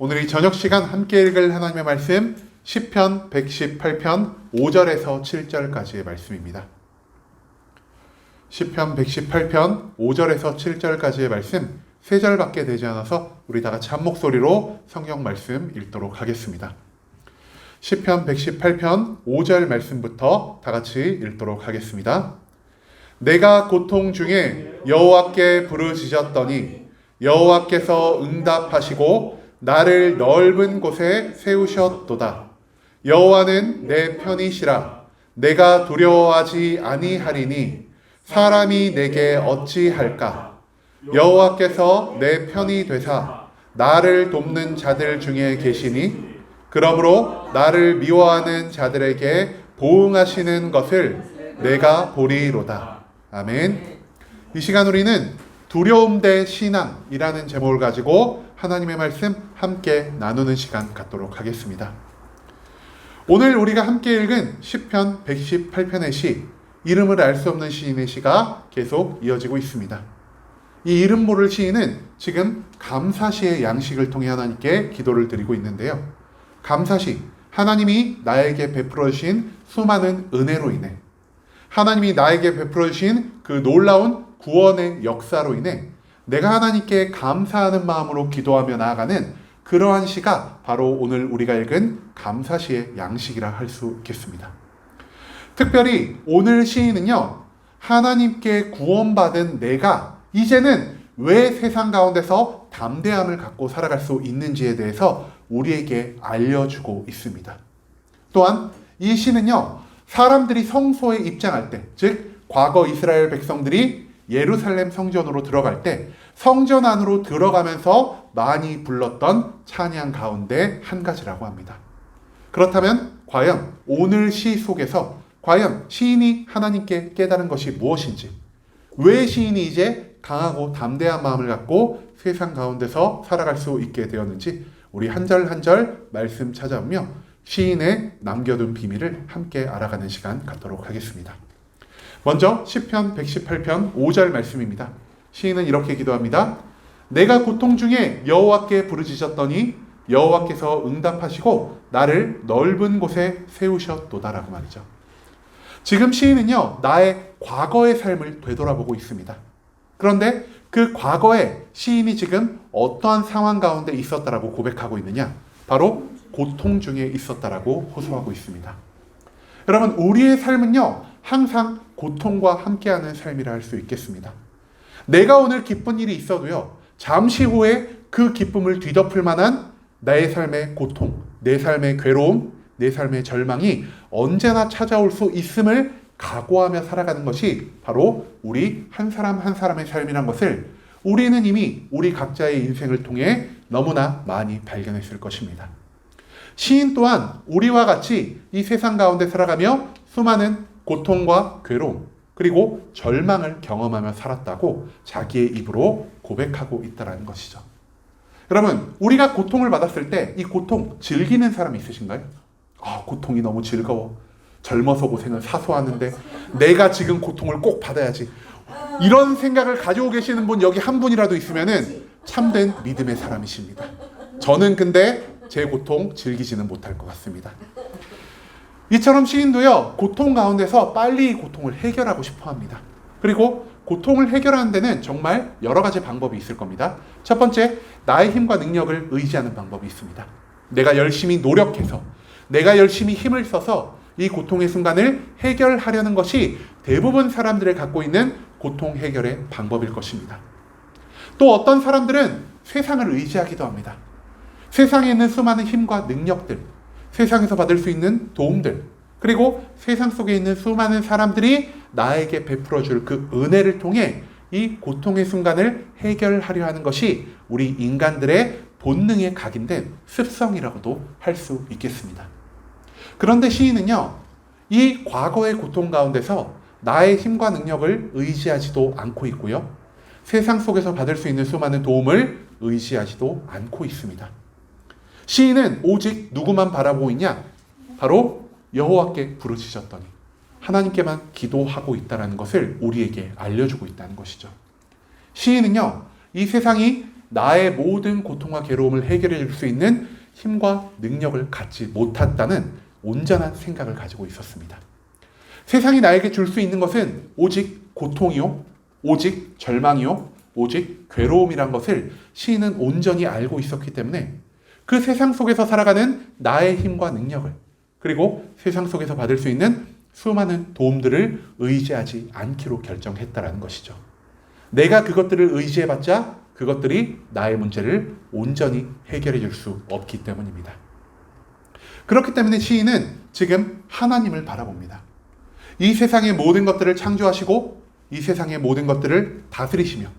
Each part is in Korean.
오늘 이 저녁 시간 함께 읽을 하나님의 말씀 시편 118편 5절에서 7절까지의 말씀입니다. 시편 118편 5절에서 7절까지의 말씀 3절밖에 되지 않아서 우리 다 같이 한 목소리로 성경 말씀 읽도록 하겠습니다. 시편 118편 5절 말씀부터 다 같이 읽도록 하겠습니다. 내가 고통 중에 여호와께 부르짖었더니 여호와께서 응답하시고 나를 넓은 곳에 세우셨도다. 여호와는 내 편이시라. 내가 두려워하지 아니하리니 사람이 내게 어찌할까. 여호와께서 내 편이 되사 나를 돕는 자들 중에 계시니 그러므로 나를 미워하는 자들에게 보응하시는 것을 내가 보리로다. 아멘. 이 시간 우리는 두려움 대 신앙이라는 제목을 가지고 하나님의 말씀 함께 나누는 시간 갖도록 하겠습니다. 오늘 우리가 함께 읽은 시편 118편의 시, 이름을 알 수 없는 시인의 시가 계속 이어지고 있습니다. 이 이름 모를 시인은 지금 감사시의 양식을 통해 하나님께 기도를 드리고 있는데요. 감사시, 하나님이 나에게 베풀어 주신 수많은 은혜로 인해, 하나님이 나에게 베풀어 주신 그 놀라운 구원의 역사로 인해 내가 하나님께 감사하는 마음으로 기도하며 나아가는 그러한 시가 바로 오늘 우리가 읽은 감사시의 양식이라 할 수 있겠습니다. 특별히 오늘 시인은요, 하나님께 구원받은 내가 이제는 왜 세상 가운데서 담대함을 갖고 살아갈 수 있는지에 대해서 우리에게 알려주고 있습니다. 또한 이 시는요, 사람들이 성소에 입장할 때, 즉 과거 이스라엘 백성들이 예루살렘 성전으로 들어갈 때 성전 안으로 들어가면서 많이 불렀던 찬양 가운데 한 가지라고 합니다. 그렇다면 과연 오늘 시 속에서 과연 시인이 하나님께 깨달은 것이 무엇인지, 왜 시인이 이제 강하고 담대한 마음을 갖고 세상 가운데서 살아갈 수 있게 되었는지 우리 한 절 한 절 말씀 찾아오며 시인의 남겨둔 비밀을 함께 알아가는 시간 갖도록 하겠습니다. 먼저 시편 118편 5절 말씀입니다. 시인은 이렇게 기도합니다. 내가 고통 중에 여호와께 부르짖었더니 여호와께서 응답하시고 나를 넓은 곳에 세우셨도다라고 말이죠. 지금 시인은요, 나의 과거의 삶을 되돌아보고 있습니다. 그런데 그 과거에 시인이 지금 어떠한 상황 가운데 있었다라고 고백하고 있느냐? 바로 고통 중에 있었다라고 호소하고 있습니다. 여러분, 우리의 삶은요, 항상 고통과 함께하는 삶이라 할 수 있겠습니다. 내가 오늘 기쁜 일이 있어도요, 잠시 후에 그 기쁨을 뒤덮을 만한 나의 삶의 고통, 내 삶의 괴로움, 내 삶의 절망이 언제나 찾아올 수 있음을 각오하며 살아가는 것이 바로 우리 한 사람 한 사람의 삶이란 것을 우리는 이미 우리 각자의 인생을 통해 너무나 많이 발견했을 것입니다. 시인 또한 우리와 같이 이 세상 가운데 살아가며 수많은 고통과 괴로움 그리고 절망을 경험하며 살았다고 자기의 입으로 고백하고 있다는 것이죠. 여러분, 우리가 고통을 받았을 때 이 고통 즐기는 사람이 있으신가요? 고통이 너무 즐거워. 젊어서 고생은 사소하는데 내가 지금 고통을 꼭 받아야지. 이런 생각을 가지고 계시는 분 여기 한 분이라도 있으면은 참된 믿음의 사람이십니다. 저는 근데 제 고통 즐기지는 못할 것 같습니다. 이처럼 시인도요, 고통 가운데서 빨리 이 고통을 해결하고 싶어 합니다. 그리고 고통을 해결하는 데는 정말 여러 가지 방법이 있을 겁니다. 첫 번째, 나의 힘과 능력을 의지하는 방법이 있습니다. 내가 열심히 노력해서, 내가 열심히 힘을 써서 이 고통의 순간을 해결하려는 것이 대부분 사람들이 갖고 있는 고통 해결의 방법일 것입니다. 또 어떤 사람들은 세상을 의지하기도 합니다. 세상에 있는 수많은 힘과 능력들, 세상에서 받을 수 있는 도움들, 그리고 세상 속에 있는 수많은 사람들이 나에게 베풀어줄 그 은혜를 통해 이 고통의 순간을 해결하려 하는 것이 우리 인간들의 본능에 각인된 습성이라고도 할 수 있겠습니다. 그런데 시인은요, 이 과거의 고통 가운데서 나의 힘과 능력을 의지하지도 않고 있고요, 세상 속에서 받을 수 있는 수많은 도움을 의지하지도 않고 있습니다. 시인은 오직 누구만 바라보고 있냐? 바로 여호와께 부르짖었더니 하나님께만 기도하고 있다는 것을 우리에게 알려주고 있다는 것이죠. 시인은요, 이 세상이 나의 모든 고통과 괴로움을 해결해 줄 수 있는 힘과 능력을 갖지 못했다는 온전한 생각을 가지고 있었습니다. 세상이 나에게 줄 수 있는 것은 오직 고통이요, 오직 절망이요, 오직 괴로움이란 것을 시인은 온전히 알고 있었기 때문에 그 세상 속에서 살아가는 나의 힘과 능력을, 그리고 세상 속에서 받을 수 있는 수많은 도움들을 의지하지 않기로 결정했다라는 것이죠. 내가 그것들을 의지해봤자 그것들이 나의 문제를 온전히 해결해 줄 수 없기 때문입니다. 그렇기 때문에 시인은 지금 하나님을 바라봅니다. 이 세상의 모든 것들을 창조하시고 이 세상의 모든 것들을 다스리시며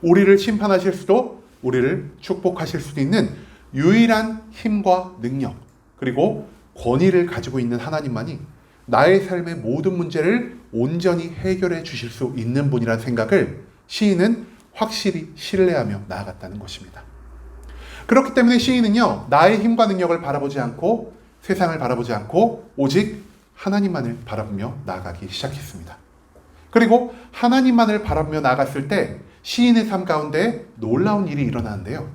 우리를 심판하실 수도 우리를 축복하실 수도 있는 유일한 힘과 능력, 그리고 권위를 가지고 있는 하나님만이 나의 삶의 모든 문제를 온전히 해결해 주실 수 있는 분이라는 생각을 시인은 확실히 신뢰하며 나아갔다는 것입니다. 그렇기 때문에 시인은요, 나의 힘과 능력을 바라보지 않고 세상을 바라보지 않고 오직 하나님만을 바라보며 나아가기 시작했습니다. 그리고 하나님만을 바라보며 나아갔을 때 시인의 삶 가운데 놀라운 일이 일어나는데요.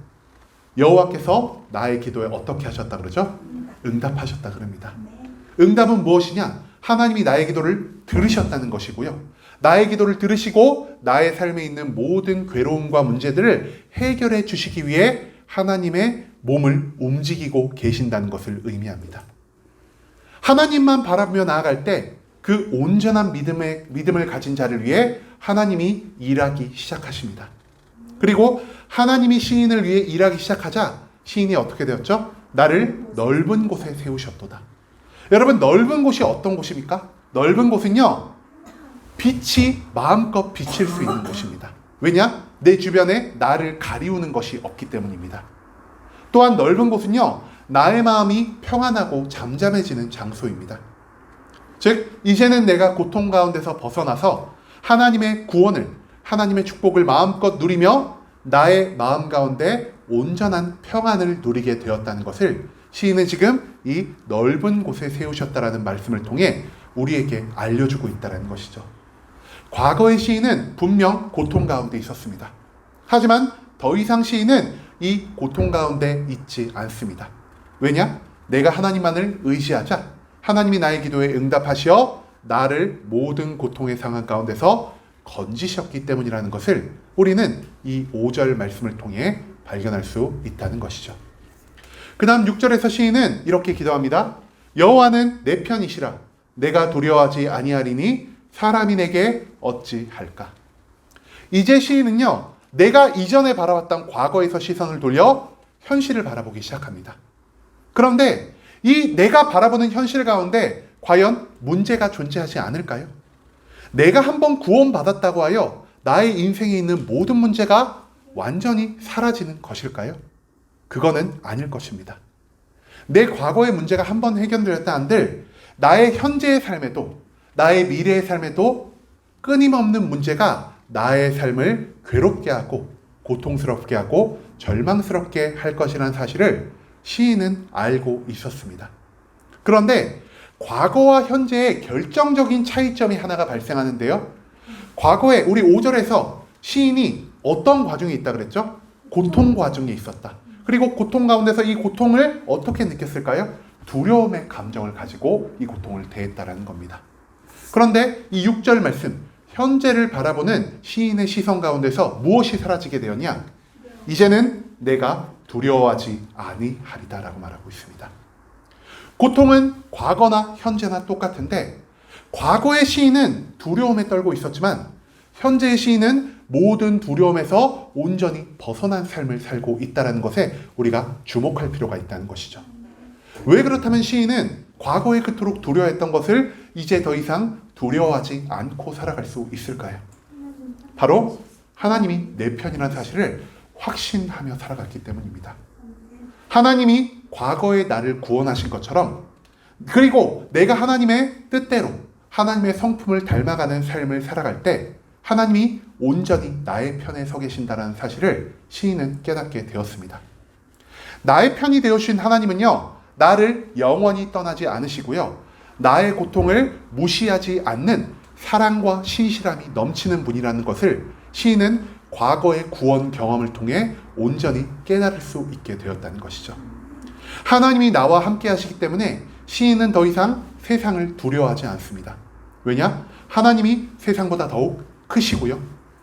여호와께서 나의 기도에 어떻게 하셨다 그러죠? 응답하셨다 그럽니다. 응답은 무엇이냐? 하나님이 나의 기도를 들으셨다는 것이고요. 나의 기도를 들으시고 나의 삶에 있는 모든 괴로움과 문제들을 해결해 주시기 위해 하나님의 몸을 움직이고 계신다는 것을 의미합니다. 하나님만 바라보며 나아갈 때 그 온전한 믿음을 가진 자를 위해 하나님이 일하기 시작하십니다. 그리고 하나님이 시인을 위해 일하기 시작하자 시인이 어떻게 되었죠? 나를 넓은 곳에 세우셨도다. 여러분, 넓은 곳이 어떤 곳입니까? 넓은 곳은요, 빛이 마음껏 비칠 수 있는 곳입니다. 왜냐? 내 주변에 나를 가리우는 것이 없기 때문입니다. 또한 넓은 곳은요, 나의 마음이 평안하고 잠잠해지는 장소입니다. 즉, 이제는 내가 고통 가운데서 벗어나서 하나님의 구원을, 하나님의 축복을 마음껏 누리며 나의 마음 가운데 온전한 평안을 누리게 되었다는 것을 시인은 지금 이 넓은 곳에 세우셨다라는 말씀을 통해 우리에게 알려주고 있다는 것이죠. 과거의 시인은 분명 고통 가운데 있었습니다. 하지만 더 이상 시인은 이 고통 가운데 있지 않습니다. 왜냐? 내가 하나님만을 의지하자 하나님이 나의 기도에 응답하시어 나를 모든 고통의 상황 가운데서 건지셨기 때문이라는 것을 우리는 이 5절 말씀을 통해 발견할 수 있다는 것이죠. 그 다음 6절에서 시인은 이렇게 기도합니다. 여호와는 내 편이시라. 내가 두려워하지 아니하리니 사람이 내게 어찌할까. 이제 시인은요, 내가 이전에 바라봤던 과거에서 시선을 돌려 현실을 바라보기 시작합니다. 그런데 이 내가 바라보는 현실 가운데 과연 문제가 존재하지 않을까요? 내가 한번 구원받았다고 하여 나의 인생에 있는 모든 문제가 완전히 사라지는 것일까요? 그거는 아닐 것입니다. 내 과거의 문제가 한번 해결되었다 한들 나의 현재의 삶에도 나의 미래의 삶에도 끊임없는 문제가 나의 삶을 괴롭게 하고 고통스럽게 하고 절망스럽게 할 것이라는 사실을 시인은 알고 있었습니다. 그런데 과거와 현재의 결정적인 차이점이 하나가 발생하는데요. 과거에 우리 5절에서 시인이 어떤 과정이 있다 그랬죠? 고통 과정이 있었다. 그리고 고통 가운데서 이 고통을 어떻게 느꼈을까요? 두려움의 감정을 가지고 이 고통을 대했다라는 겁니다. 그런데 이 6절 말씀, 현재를 바라보는 시인의 시선 가운데서 무엇이 사라지게 되었냐? 이제는 내가 두려워하지 아니하리다라고 말하고 있습니다. 고통은 과거나 현재나 똑같은데 과거의 시인은 두려움에 떨고 있었지만 현재의 시인은 모든 두려움에서 온전히 벗어난 삶을 살고 있다는 것에 우리가 주목할 필요가 있다는 것이죠. 왜 그렇다면 시인은 과거에 그토록 두려워했던 것을 이제 더 이상 두려워하지 않고 살아갈 수 있을까요? 바로 하나님이 내 편이라는 사실을 확신하며 살아갔기 때문입니다. 하나님이 과거에 나를 구원하신 것처럼, 그리고 내가 하나님의 뜻대로 하나님의 성품을 닮아가는 삶을 살아갈 때 하나님이 온전히 나의 편에 서 계신다는 사실을 시인은 깨닫게 되었습니다. 나의 편이 되어주신 하나님은요, 나를 영원히 떠나지 않으시고요, 나의 고통을 무시하지 않는 사랑과 신실함이 넘치는 분이라는 것을 시인은 과거의 구원 경험을 통해 온전히 깨달을 수 있게 되었다는 것이죠. 하나님이 나와 함께 하시기 때문에 시인은 더 이상 세상을 두려워하지 않습니다. 왜냐? 하나님이 세상보다 더욱 크시고요.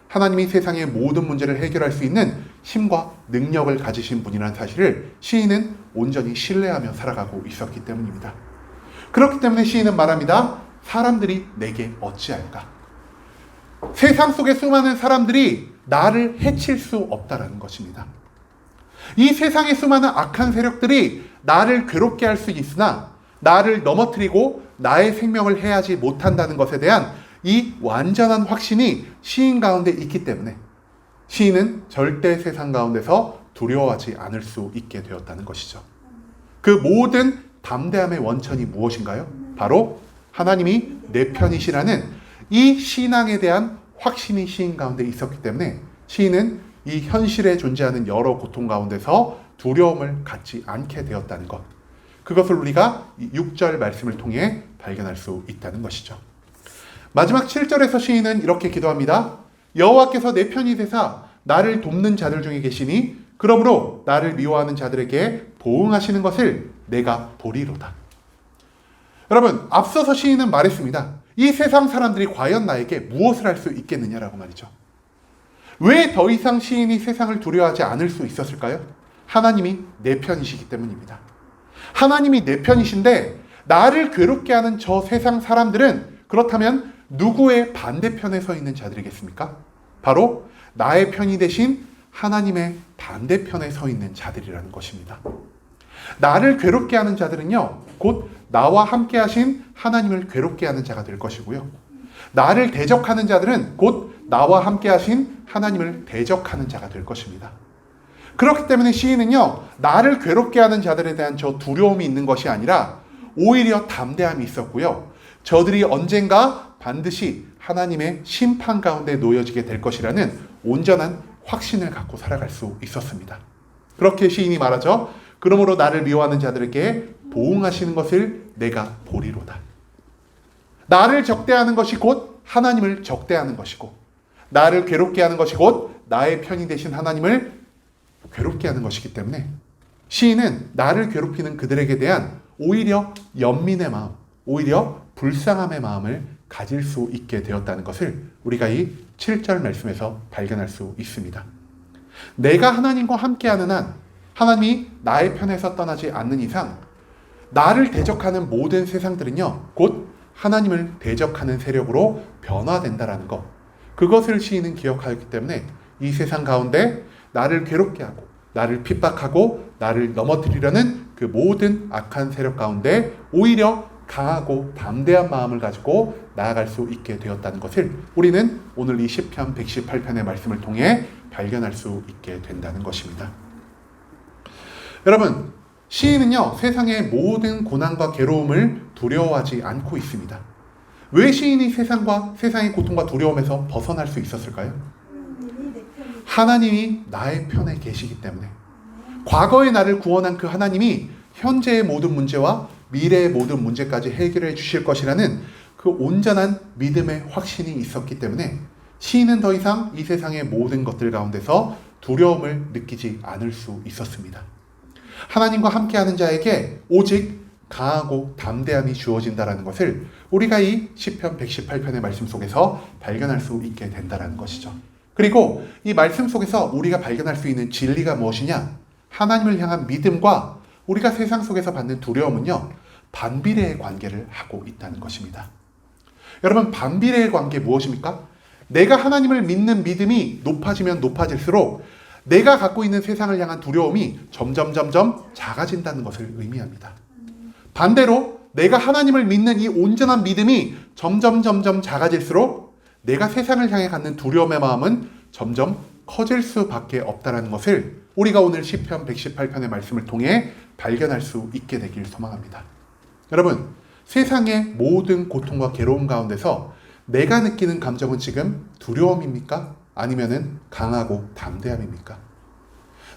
하나님이 세상의 모든 문제를 해결할 수 있는 힘과 능력을 가지신 분이라는 사실을 시인은 온전히 신뢰하며 살아가고 있었기 때문입니다. 그렇기 때문에 시인은 말합니다. 사람들이 내게 어찌할까? 세상 속의 수많은 사람들이 나를 해칠 수 없다라는 것입니다. 이 세상의 수많은 악한 세력들이 나를 괴롭게 할 수 있으나 나를 넘어뜨리고 나의 생명을 해하지 못한다는 것에 대한 이 완전한 확신이 시인 가운데 있기 때문에 시인은 절대 세상 가운데서 두려워하지 않을 수 있게 되었다는 것이죠. 그 모든 담대함의 원천이 무엇인가요? 바로 하나님이 내 편이시라는 이 신앙에 대한 확신이 시인 가운데 있었기 때문에 시인은 이 현실에 존재하는 여러 고통 가운데서 두려움을 갖지 않게 되었다는 것, 그것을 우리가 6절 말씀을 통해 발견할 수 있다는 것이죠. 마지막 7절에서 시인은 이렇게 기도합니다. 여호와께서 내 편이 되사 나를 돕는 자들 중에 계시니 그러므로 나를 미워하는 자들에게 보응하시는 것을 내가 보리로다. 여러분, 앞서서 시인은 말했습니다. 이 세상 사람들이 과연 나에게 무엇을 할 수 있겠느냐라고 말이죠. 왜 더 이상 시인이 세상을 두려워하지 않을 수 있었을까요? 하나님이 내 편이시기 때문입니다. 하나님이 내 편이신데 나를 괴롭게 하는 저 세상 사람들은 그렇다면 누구의 반대편에 서 있는 자들이겠습니까? 바로 나의 편이 되신 하나님의 반대편에 서 있는 자들이라는 것입니다. 나를 괴롭게 하는 자들은요, 곧 나와 함께 하신 하나님을 괴롭게 하는 자가 될 것이고요. 나를 대적하는 자들은 곧 나와 함께 하신 하나님을 대적하는 자가 될 것입니다. 그렇기 때문에 시인은요, 나를 괴롭게 하는 자들에 대한 저 두려움이 있는 것이 아니라 오히려 담대함이 있었고요. 저들이 언젠가 반드시 하나님의 심판 가운데 놓여지게 될 것이라는 온전한 확신을 갖고 살아갈 수 있었습니다. 그렇게 시인이 말하죠. 그러므로 나를 미워하는 자들에게 보응하시는 것을 내가 보리로다. 나를 적대하는 것이 곧 하나님을 적대하는 것이고, 나를 괴롭게 하는 것이 곧 나의 편이 되신 하나님을 괴롭게 하는 것이기 때문에 시인은 나를 괴롭히는 그들에게 대한 오히려 연민의 마음, 오히려 불쌍함의 마음을 가질 수 있게 되었다는 것을 우리가 이 7절 말씀에서 발견할 수 있습니다. 내가 하나님과 함께하는 한, 하나님이 나의 편에서 떠나지 않는 이상 나를 대적하는 모든 세상들은요, 곧 하나님을 대적하는 세력으로 변화된다라는 것, 그것을 시인은 기억하였기 때문에 이 세상 가운데 나를 괴롭게 하고 나를 핍박하고 나를 넘어뜨리려는 그 모든 악한 세력 가운데 오히려 강하고 담대한 마음을 가지고 나아갈 수 있게 되었다는 것을 우리는 오늘 이 시편 118편의 말씀을 통해 발견할 수 있게 된다는 것입니다. 여러분, 시인은요, 세상의 모든 고난과 괴로움을 두려워하지 않고 있습니다. 왜 시인이 세상의 고통과 두려움에서 벗어날 수 있었을까요? 하나님이 나의 편에 계시기 때문에, 과거의 나를 구원한 그 하나님이 현재의 모든 문제와 미래의 모든 문제까지 해결해 주실 것이라는 그 온전한 믿음의 확신이 있었기 때문에 시인은 더 이상 이 세상의 모든 것들 가운데서 두려움을 느끼지 않을 수 있었습니다. 하나님과 함께하는 자에게 오직 강하고 담대함이 주어진다는 것을 우리가 이 시편 118편의 말씀 속에서 발견할 수 있게 된다는 것이죠. 그리고 이 말씀 속에서 우리가 발견할 수 있는 진리가 무엇이냐? 하나님을 향한 믿음과 우리가 세상 속에서 받는 두려움은요, 반비례의 관계를 하고 있다는 것입니다. 여러분, 반비례의 관계 무엇입니까? 내가 하나님을 믿는 믿음이 높아지면 높아질수록 내가 갖고 있는 세상을 향한 두려움이 점점 작아진다는 것을 의미합니다. 반대로 내가 하나님을 믿는 이 온전한 믿음이 점점 작아질수록 내가 세상을 향해 갖는 두려움의 마음은 점점 커질 수밖에 없다는 것을 우리가 오늘 시편 118편의 말씀을 통해 발견할 수 있게 되길 소망합니다. 여러분, 세상의 모든 고통과 괴로움 가운데서 내가 느끼는 감정은 지금 두려움입니까? 아니면은 강하고 담대함입니까?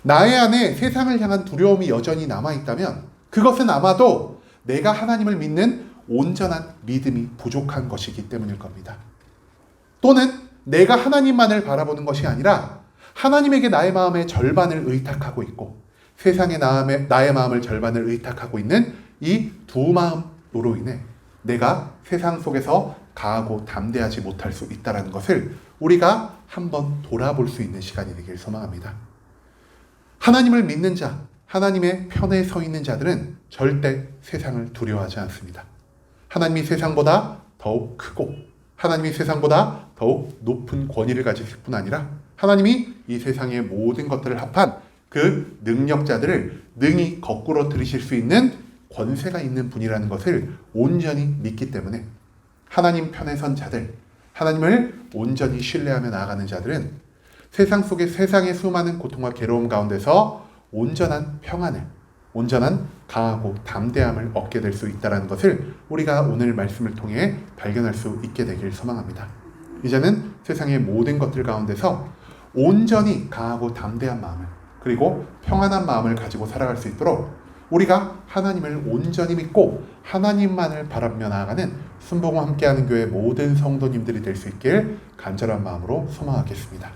나의 안에 세상을 향한 두려움이 여전히 남아있다면 그것은 아마도 내가 하나님을 믿는 온전한 믿음이 부족한 것이기 때문일 겁니다. 또는 내가 하나님만을 바라보는 것이 아니라 하나님에게 나의 마음의 절반을 의탁하고 있고 세상에 나의 마음을 절반을 의탁하고 있는 이 두 마음으로 인해 내가 세상 속에서 강하고 담대하지 못할 수 있다는 것을 우리가 한번 돌아볼 수 있는 시간이 되길 소망합니다. 하나님을 믿는 자, 하나님의 편에 서 있는 자들은 절대 세상을 두려워하지 않습니다. 하나님이 세상보다 더욱 크고 하나님이 세상보다 더욱 높은 권위를 가지실 뿐 아니라 하나님이 이 세상의 모든 것들을 합한 그 능력자들을 능히 거꾸로 들이실 수 있는 권세가 있는 분이라는 것을 온전히 믿기 때문에 하나님 편에 선 자들, 하나님을 온전히 신뢰하며 나아가는 자들은 세상 속의 세상의 수많은 고통과 괴로움 가운데서 온전한 평안을, 온전한 강하고 담대함을 얻게 될 수 있다는 것을 우리가 오늘 말씀을 통해 발견할 수 있게 되길 소망합니다. 이제는 세상의 모든 것들 가운데서 온전히 강하고 담대한 마음을 그리고 평안한 마음을 가지고 살아갈 수 있도록 우리가 하나님을 온전히 믿고 하나님만을 바라보며 나아가는 순복음 함께하는 교회 모든 성도님들이 될 수 있길 간절한 마음으로 소망하겠습니다.